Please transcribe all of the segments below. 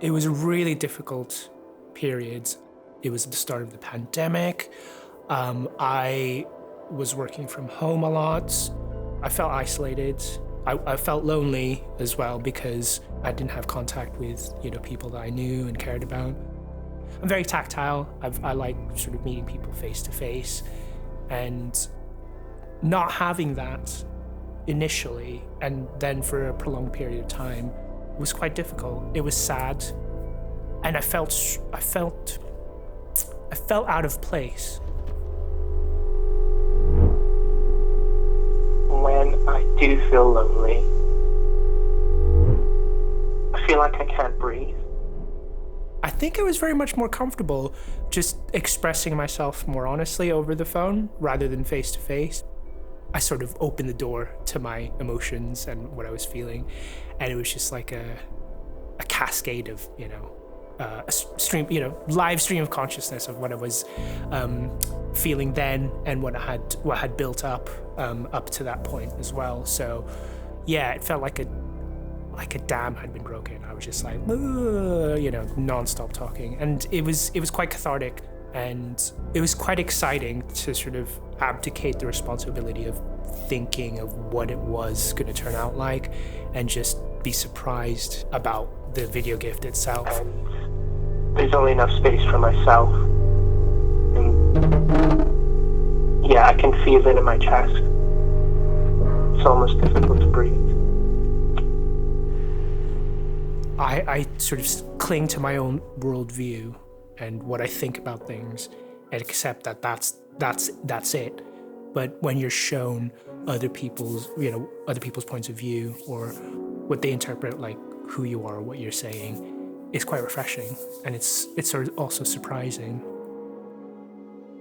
It was a really difficult period. It was the start of the pandemic. I was working from home a lot. I felt isolated. I felt lonely as well because I didn't have contact with people that I knew and cared about. I'm very tactile. I like sort of meeting people face to face, and not having that initially and then for a prolonged period of time was quite difficult. It was sad, and I felt out of place. When I do feel lonely, I feel like I can't breathe. I think I was very much more comfortable just expressing myself more honestly over the phone rather than face to face. I sort of opened the door to my emotions and what I was feeling, and it was just like a cascade of, a stream, live stream of consciousness of what I was feeling then and what had built up to that point as well. So, yeah, it felt like a dam had been broken. I was just like, nonstop talking, and it was quite cathartic, and it was quite exciting to sort of abdicate the responsibility of thinking of what it was going to turn out like, and just be surprised about the video gift itself. And there's only enough space for myself. And yeah, I can feel it in my chest. It's almost difficult to breathe. I sort of cling to my own worldview and what I think about things, and accept that that's it. But when you're shown other people's points of view, or what they interpret like who you are or what you're saying, it's quite refreshing, and it's sort of also surprising.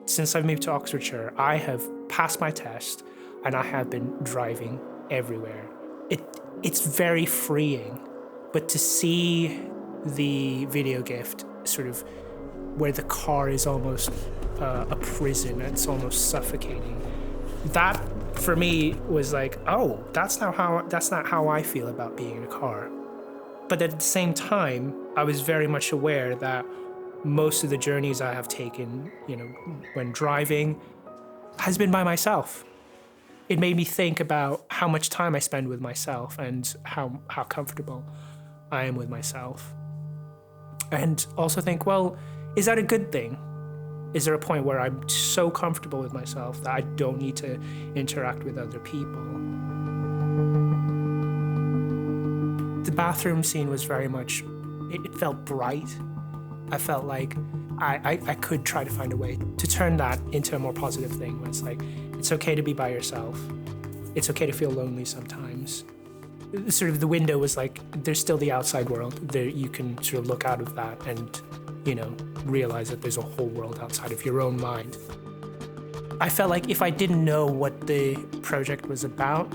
Since I've moved to Oxfordshire, I have passed my test, and I have been driving everywhere. It's very freeing, but to see the video gift sort of where the car is almost a prison, it's almost suffocating. That for me was like, oh, that's not how I feel about being in a car. But at the same time, I was very much aware that most of the journeys I have taken, when driving, has been by myself. It made me think about how much time I spend with myself and how comfortable I am with myself. And also think, well, is that a good thing? Is there a point where I'm so comfortable with myself that I don't need to interact with other people? The bathroom scene was very much, it felt bright. I felt like I could try to find a way to turn that into a more positive thing, where it's like, it's okay to be by yourself. It's okay to feel lonely sometimes. Sort of the window was like, there's still the outside world. There, you can sort of look out of that and, realize that there's a whole world outside of your own mind. I felt like if I didn't know what the project was about,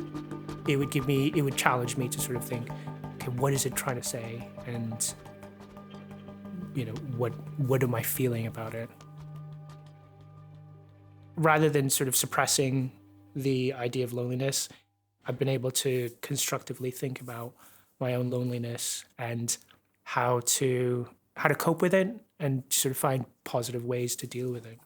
it would challenge me to sort of think, okay, what is it trying to say? And, what am I feeling about it? Rather than sort of suppressing the idea of loneliness, I've been able to constructively think about my own loneliness and how to cope with it and sort of find positive ways to deal with it.